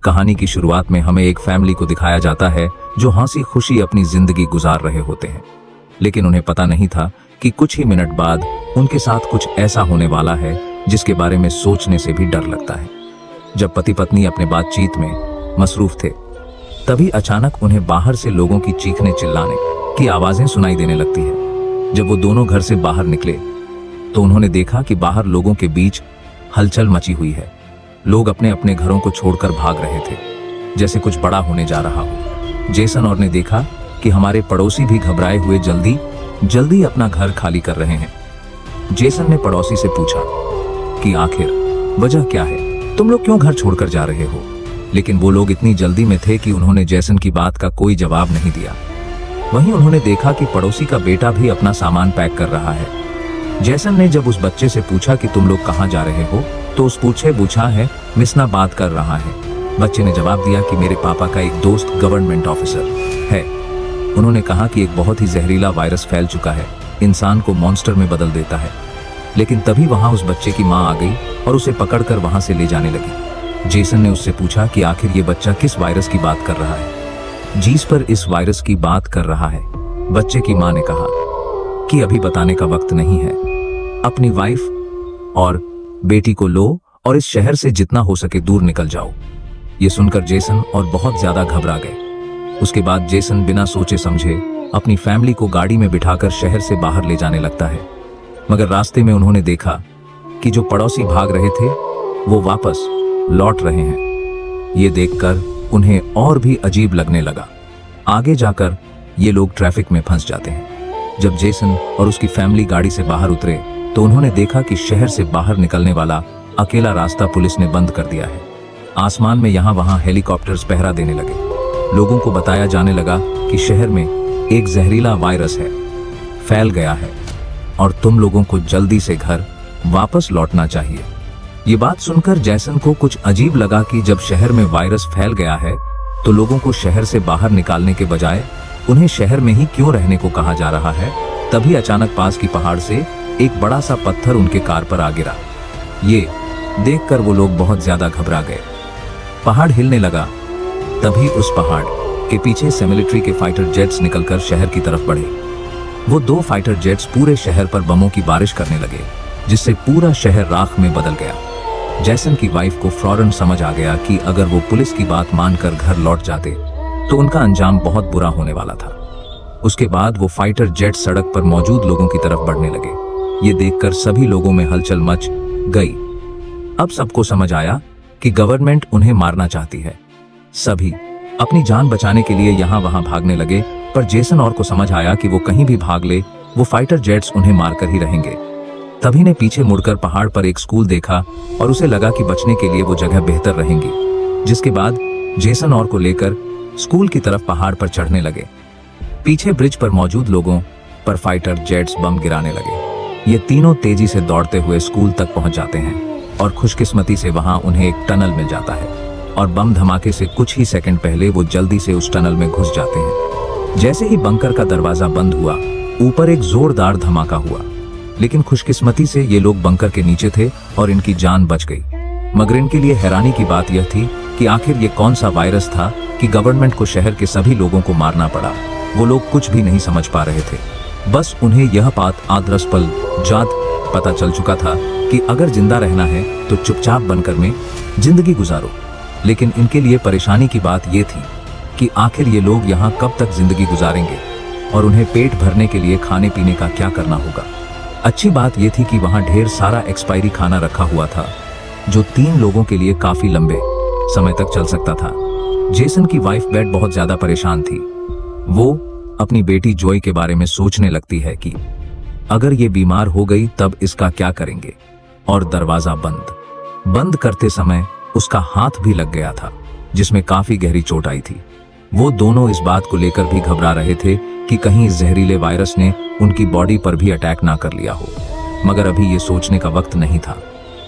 कहानी की शुरुआत में हमें एक फैमिली को दिखाया जाता है जो हंसी खुशी अपनी जिंदगी गुजार रहे होते हैं, लेकिन उन्हें पता नहीं था कि कुछ ही मिनट बाद उनके साथ कुछ ऐसा होने वाला है जिसके बारे में सोचने से भी डर लगता है। जब पति पत्नी अपने बातचीत में मसरूफ थे, तभी अचानक उन्हें बाहर से लोगों की चीखने चिल्लाने की आवाजें सुनाई देने लगती है। जब वो दोनों घर से बाहर निकले तो उन्होंने देखा कि बाहर लोगों के बीच हलचल मची हुई है। लोग अपने अपने घरों को छोड़कर भाग रहे थे, जैसे कुछ बड़ा होने जा रहा हो। जेसन और ने देखा कि हमारे पड़ोसी भी घबराए हुए जल्दी जल्दी अपना घर खाली कर रहे हैं। जेसन ने पड़ोसी से पूछा कि आखिर वजह क्या है, तुम लोग क्यों घर छोड़कर जा रहे हो? लेकिन वो लोग इतनी जल्दी में थे कि उन्होंने जेसन की बात का कोई जवाब नहीं दिया। वहीं उन्होंने देखा कि पड़ोसी का बेटा भी अपना सामान पैक कर रहा है। जेसन ने जब उस बच्चे से पूछा कि तुम लोग कहाँ जा रहे हो, तो उस पूछा है मिसना बात कर रहा है। बच्चे ने जवाब दिया कि मेरे पापा का एक दोस्त गवर्नमेंट ऑफिसर है। उन्होंने कहा कि एक बहुत ही जहरीला वायरस फैल चुका है, इंसान को मॉन्स्टर में बदल देता है। लेकिन तभी वहां उस बच्चे की मां आ गई और उसे पकड़कर वहां से ले जाने लगी। जेसन ने उससे पूछा कि आखिर ये बच्चा किस वायरस की बात कर रहा है। जिस पर इस वायरस की बात कर रहा है। बच्चे की मां ने कहा कि अभी बताने का वक्त नहीं है, अपनी वाइफ और बेटी को लो और इस शहर से जितना हो सके दूर निकल जाओ। ये सुनकर जेसन और बहुत ज्यादा घबरा गए। उसके बाद जेसन बिना सोचे समझे अपनी फैमिली को गाड़ी में बिठाकर शहर से बाहर ले जाने लगता है। मगर रास्ते में उन्होंने देखा कि जो पड़ोसी भाग रहे थे वो वापस लौट रहे हैं। ये देखकर उन्हें और भी अजीब लगने लगा। आगे जाकर ये लोग ट्रैफिक में फंस जाते हैं। जब जेसन और उसकी फैमिली गाड़ी से बाहर उतरे तो उन्होंने देखा कि शहर से बाहर निकलने वाला अकेला रास्ता पुलिस ने बंद कर दिया है। आसमान में यहाँ वहाँ हेलीकॉप्टर्स पहरा देने लगे। लोगों को बताया जाने लगा कि शहर में एक जहरीला वायरस है, फैल गया है और तुम लोगों को जल्दी से घर वापस लौटना चाहिए। ये बात सुनकर जेसन को कुछ अजीब लगा कि जब शहर में वायरस फैल गया है तो लोगों को शहर से बाहर निकालने के बजाय उन्हें शहर में ही क्यों रहने को कहा जा रहा है। तभी अचानक पास की पहाड़ से एक बड़ा सा पत्थर उनके कार पर आ गिरा। ये देखकर वो लोग बहुत ज्यादा घबरा गए। पहाड़ हिलने लगा। तभी उस पहाड़ के पीछे से मिलिट्री के फाइटर जेट्स निकलकर शहर की तरफ बढ़े। वो 2 फाइटर जेट्स पूरे शहर पर बमों की बारिश करने लगे, जिससे पूरा शहर राख में बदल गया। जेसन की वाइफ को फौरन समझ आ गया कि अगर वो पुलिस की बात मानकर घर लौट जाते तो उनका अंजाम बहुत बुरा होने वाला था। उसके बाद वो फाइटर जेट सड़क पर मौजूद लोगों की तरफ बढ़ने लगे। ये देखकर सभी लोगों में हलचल मच गई। अब सबको समझ आया कि गवर्नमेंट उन्हें मारना चाहती है। सभी अपनी जान बचाने के लिए यहाँ वहाँ भागने लगे, पर जेसन और को समझ आया कि वो कहीं भी भाग ले वो फाइटर जेट्स उन्हें मारकर ही रहेंगे। तभी ने पीछे मुड़कर पहाड़ पर एक स्कूल देखा और उसे लगा कि बचने के लिए वो जगह बेहतर रहेंगी। जिसके बाद जेसन और को लेकर स्कूल की तरफ पहाड़ पर चढ़ने लगे। पीछे ब्रिज पर मौजूद लोगों पर फाइटर जेट्स बम गिराने लगे। ये तीनों तेजी से दौड़ते हुए स्कूल तक पहुंच जाते हैं और खुशकिस्मती से वहां उन्हें एक टनल मिल जाता है और बम धमाके से कुछ ही सेकंड पहले वो जल्दी से उस टनल में घुस जाते हैं। जैसे ही बंकर का दरवाजा बंद हुआ, ऊपर एक जोरदार धमाका हुआ, लेकिन खुशकिस्मती से ये लोग बंकर के नीचे थे और इनकी जान बच गई। मगर इनके लिए हैरानी की बात यह थी कि आखिर ये कौन सा वायरस था कि गवर्नमेंट को शहर के सभी लोगों को मारना पड़ा। वो लोग कुछ भी नहीं समझ पा रहे थे। बस उन्हें यह बात आदरसपल जात पता चल चुका था कि अगर जिंदा रहना है तो चुपचाप बनकर में जिंदगी गुजारो। लेकिन इनके लिए परेशानी की बात यह थी कि आखिर ये लोग यहाँ कब तक जिंदगी गुजारेंगे और उन्हें पेट भरने के लिए खाने पीने का क्या करना होगा। अच्छी बात यह थी कि वहाँ ढेर सारा एक्सपायरी खाना रखा हुआ था जो 3 लोगों के लिए काफी लंबे समय तक चल सकता था। जेसन की वाइफ बेट बहुत ज्यादा परेशान थी। वो अपनी बेटी जॉय के बारे में सोचने लगती है कि अगर ये बीमार हो गई तब इसका क्या करेंगे। और दरवाजा बंद करते समय उसका हाथ भी लग गया था, जिसमें काफी गहरी चोट आई थी। वो दोनों इस बात को लेकर भी घबरा रहे थे कि कहीं इस जहरीले वायरस ने उनकी बॉडी पर भी अटैक ना कर लिया हो। मगर अभी ये सोचने का वक्त नहीं था।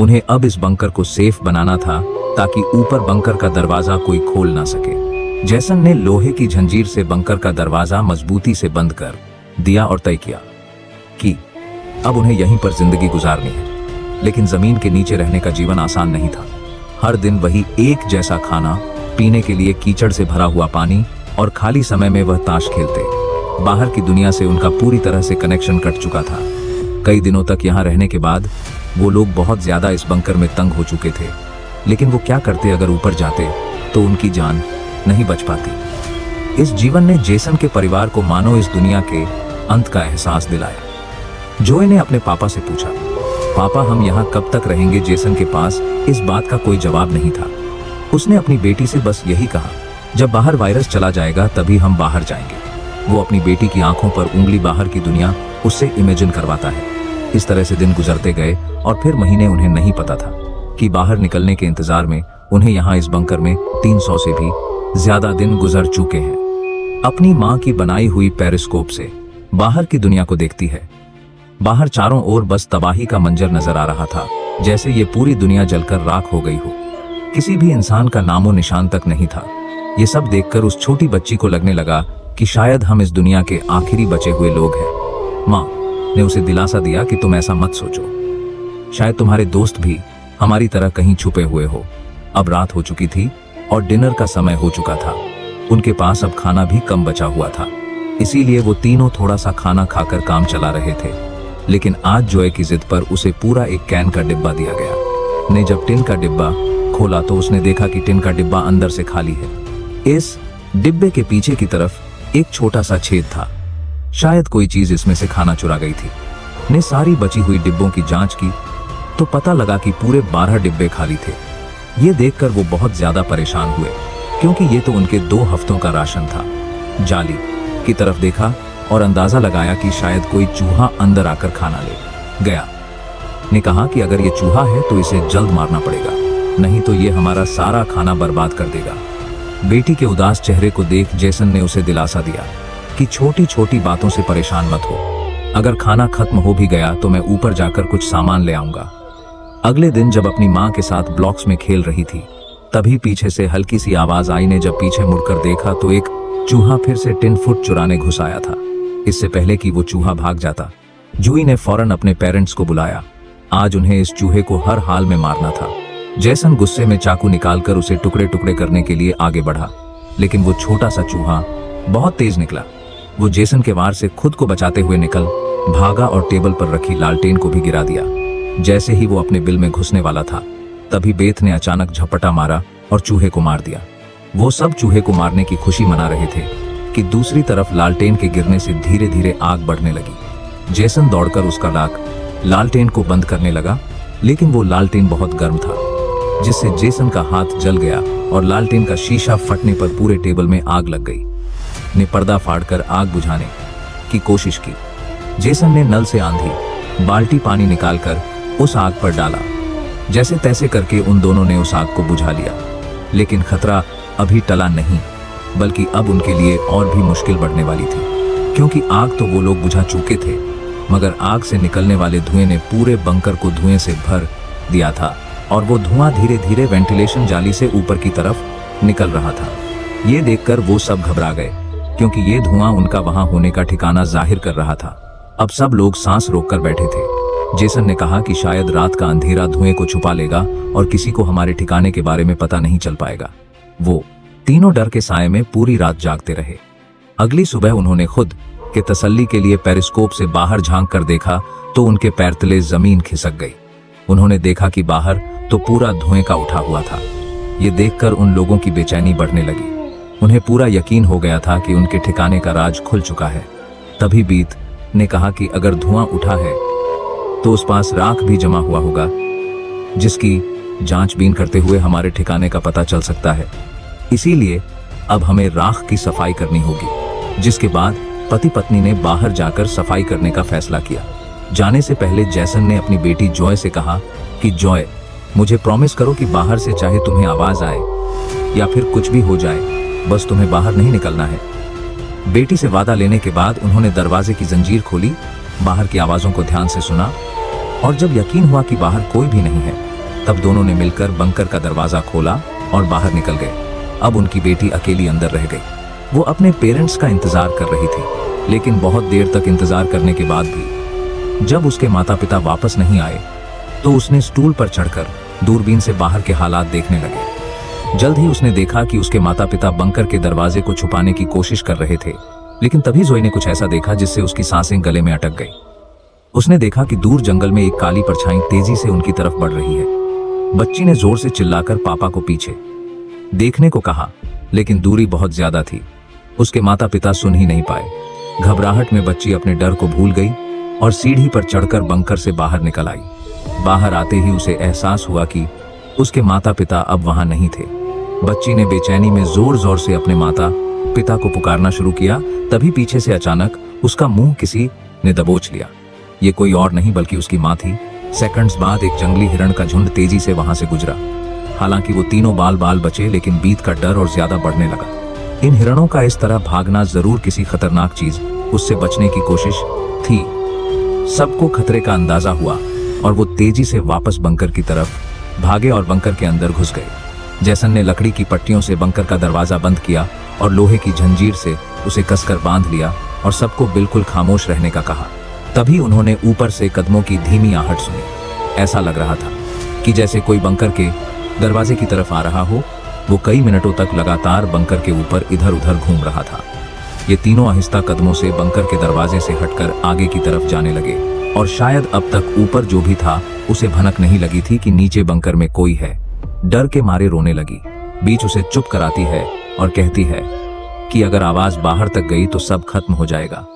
उन्हें अब इस बंकर को सेफ बनाना था ताकि ऊपर बंकर का दरवाजा कोई खोल ना सके। जेसन ने लोहे की जंजीर से बंकर का दरवाजा मजबूती से बंद कर दिया और तय किया कि अब उन्हें यहीं पर जिंदगी गुजारनी है। लेकिन जमीन के नीचे रहने का जीवन आसान नहीं था। हर दिन वही एक जैसा खाना, पीने के लिए कीचड़ से भरा हुआ पानी और खाली समय में वह ताश खेलते। बाहर की दुनिया से उनका पूरी तरह से कनेक्शन कट चुका था। कई दिनों तक यहाँ रहने के बाद वो लोग बहुत ज्यादा इस बंकर में तंग हो चुके थे, लेकिन वो क्या करते, अगर ऊपर जाते तो उनकी जान नहीं बच पाती। इस जीवन ने जेसन के परिवार को मानो इस दुनिया के अंत का एहसास दिलाया। जोए ने अपने पापा से पूछा, पापा हम यहाँ कब तक रहेंगे? जेसन के पास इस बात का कोई जवाब नहीं था। उसने अपनी बेटी से बस यही कहा, जब बाहर वायरस चला जाएगा तभी हम बाहर जाएंगे। वो अपनी बेटी की आंखों पर उंगली बाहर की दुनिया उससे इमेजिन करवाता है। इस तरह से दिन गुजरते गए और फिर महीने उन्हें नहीं पता था कि बाहर निकलने के इंतजार में उन्हें यहाँ इस बंकर में 300 से भी ज्यादा दिन गुजर चुके हैं। अपनी माँ की बनाई हुई पेरिस्कोप से बाहर की दुनिया को देखती है। बाहर चारों ओर बस तबाही का मंजर नजर आ रहा था, जैसे ये पूरी दुनिया जलकर राख हो गई हो। किसी भी इंसान का नामो निशान तक नहीं था। ये सब देखकर उस छोटी बच्ची को लगने लगा कि शायद हम इस दुनिया के आखिरी बचे हुए लोग हैं। माँ ने उसे दिलासा दिया कि तुम ऐसा मत सोचो, शायद तुम्हारे दोस्त भी हमारी तरह कहीं छुपे हुए हो। अब रात हो चुकी थी और डिनर का समय हो चुका था। उनके पास अब खाना भी कम बचा हुआ था, इसीलिए वो तीनों थोड़ा सा खाना खाकर काम चला रहे थे। लेकिन आज जोए की जिद पर उसे पूरा एक कैन का डिब्बा दिया गया। ने जब टिन का डिब्बा खोला तो उसने देखा कि टिन का डिब्बा अंदर से खाली है। इस डिब्बे के पीछे की तरफ एक छोटा सा छेद था, शायद कोई चीज इसमें से खाना चुरा गई थी। ने सारी बची हुई डिब्बों की जांच की तो पता लगा कि पूरे 12 डिब्बे खाली थे। ये देखकर वो बहुत ज्यादा परेशान हुए, क्योंकि ये तो उनके 2 हफ्तों का राशन था। जाली की तरफ देखा और अंदाजा लगाया कि शायद कोई चूहा अंदर आकर खाना ले गया। ने कहा कि अगर ये चूहा है तो इसे जल्द मारना पड़ेगा, नहीं तो ये हमारा सारा खाना बर्बाद कर देगा। बेटी के उदास चेहरे को देख जेसन ने उसे दिलासा दिया कि छोटी छोटी बातों से परेशान मत हो, अगर खाना खत्म हो भी गया तो मैं ऊपर जाकर कुछ सामान ले आऊंगा। अगले दिन जब अपनी माँ के साथ ब्लॉक्स में खेल रही थी, तभी पीछे से हल्की सी आवाज आई। ने जब पीछे मुड़कर देखा तो एक चूहा फिर से टिन फुट चुराने घुस आया था। इससे पहले कि वो चूहा भाग जाता, जूई ने फौरन अपने पेरेंट्स को बुलाया। आज उन्हें इस चूहे को हर हाल में मारना था। जेसन गुस्से में चाकू निकालकर उसे टुकड़े टुकड़े करने के लिए आगे बढ़ा, लेकिन वो छोटा सा चूहा बहुत तेज निकला। वो जेसन के वार से खुद को बचाते हुए निकल भागा और टेबल पर रखी लालटेन को भी गिरा दिया। जैसे ही वो अपने बिल में घुसने वाला था, तभी बेथ ने अचानक झपटा मारा और चूहे को मार दिया। वो सब चूहे को मारने की खुशी मना रहे थे कि दूसरी तरफ लालटेन के गिरने से धीरे धीरे आग बढ़ने लगी। जेसन दौड़कर उसका लालटेन को बंद करने लगा, लेकिन वो लालटेन बहुत गर्म था, जिससे जेसन का हाथ जल गया और लालटेन का शीशा फटने पर पूरे टेबल में आग लग गई। ने पर्दा फाड़कर आग बुझाने की कोशिश की। जेसन ने नल से आंधी बाल्टी पानी निकालकर उस आग पर डाला। जैसे तैसे करके उन दोनों ने उस आग को बुझा लिया, लेकिन खतरा अभी टला नहीं, बल्कि अब उनके लिए और भी मुश्किल बढ़ने वाली थी, क्योंकि आग तो वो लोग बुझा चुके थे, मगर आग से निकलने वाले धुएं ने पूरे बंकर को धुएं से भर दिया था और वो धुआं धीरे धीरे वेंटिलेशन जाली से ऊपर की तरफ निकल रहा था। ये देखकर वो सब घबरा गए, क्योंकि ये धुआं उनका वहां होने का ठिकाना जाहिर कर रहा था। अब सब लोग सांस रोककर बैठे थे। जेसन ने कहा कि शायद रात का अंधेरा धुएं को छुपा लेगा और किसी को हमारे ठिकाने के बारे में पता नहीं चल पाएगा। वो तीनों डर के साए में पूरी रात जागते रहे। अगली सुबह उन्होंने खुद के तसल्ली के लिए पेरिस्कोप से बाहर झांक कर देखा तो उनके पैर तले जमीन खिसक गई। उन्होंने देखा कि बाहर तो पूरा धुएं का उठा हुआ था। ये देखकर उन लोगों की बेचैनी बढ़ने लगी। उन्हें पूरा यकीन हो गया था कि उनके ठिकाने का राज खुल चुका है। तभी बीत ने कहा कि अगर धुआं उठा है तो उस पास राख भी जमा हुआ होगा, जिसकी जांचबीन करते हुए हमारे ठिकाने का पता चल सकता है। इसीलिए अब हमें राख की सफाई करनी होगी। जिसके बाद पति पत्नी ने बाहर जाकर सफाई करने का फैसला किया। जाने से पहले जेसन ने अपनी बेटी जॉय से कहा कि जॉय, मुझे प्रॉमिस करो कि बाहर से चाहे तुम्हें आवाज आए या फिर कुछ भी हो जाए, बस तुम्हें बाहर नहीं निकलना है। बेटी से वादा लेने के बाद उन्होंने दरवाजे की जंजीर खोली, बाहर की आवाजों को ध्यान से सुना और जब यकीन हुआ कि बाहर कोई भी नहीं है, तब दोनों ने मिलकर बंकर का दरवाजा खोला और बाहर निकल गए। अब उनकी बेटी अकेली अंदर रह गई। वो अपने पेरेंट्स का इंतजार कर रही थी, लेकिन बहुत देर तक इंतजार करने के बाद भी जब उसके माता पिता वापस नहीं आए, तो उसने स्टूल पर चढ़कर दूरबीन से बाहर के हालात देखने लगे। जल्द ही उसने देखा कि उसके माता पिता बंकर के दरवाजे को छुपाने की कोशिश कर रहे थे, लेकिन तभी जोई ने कुछ ऐसा देखा जिससे उसकी सांसें गले में अटक गई। उसने देखा कि दूर जंगल में एक काली परछाई तेजी से उनकी तरफ बढ़ रही है। बच्ची ने जोर से चिल्लाकर पापा को पीछे देखने को कहा, लेकिन दूरी बहुत ज्यादा थी। उसके माता पिता सुन ही नहीं पाए। घबराहट में बच्ची अपने डर को भूल गई और सीढ़ी पर चढ़कर बंकर से बाहर निकल आई। बाहर आते ही उसे एहसास हुआ कि उसके माता पिता अब वहां नहीं थे। बच्ची ने बेचैनी में जोर जोर से अपने माता पिता को पुकारना शुरू किया। तभी पीछे से अचानक उसका मुंह किसी ने दबोच लिया। ये कोई और नहीं बल्कि उसकी मां थी। सेकंड्स बाद एक जंगली हिरण का झुंड तेजी से वहां से गुजरा। हालांकि वो तीनों बाल बाल बचे, लेकिन बीत का डर और ज्यादा बढ़ने लगा। इन हिरणों का इस तरह भागना जरूर किसी खतरनाक चीज उससे बचने की कोशिश थी। सबको खतरे का अंदाजा हुआ और वो तेजी से वापस बंकर की तरफ भागे और बंकर के अंदर घुस गए। जैसन ने लकड़ी की पट्टियों से बंकर का दरवाजा बंद किया और लोहे की जंजीर से उसे कसकर बांध लिया और सबको बिल्कुल खामोश रहने का कहा। तभी उन्होंने ऊपर से कदमों की धीमी आहट सुनी। ऐसा लग रहा था कि जैसे कोई बंकर के दरवाजे की तरफ आ रहा हो। वो कई मिनटों तक लगातार बंकर के ऊपर इधर उधर घूम रहा था। ये तीनों आहिस्ता कदमों से बंकर के दरवाजे से हटकर आगे की तरफ जाने लगे और शायद अब तक ऊपर जो भी था उसे भनक नहीं लगी थी कि नीचे बंकर में कोई है। डर के मारे रोने लगी। बीच उसे चुप कराती है और कहती है कि अगर आवाज बाहर तक गई तो सब खत्म हो जाएगा।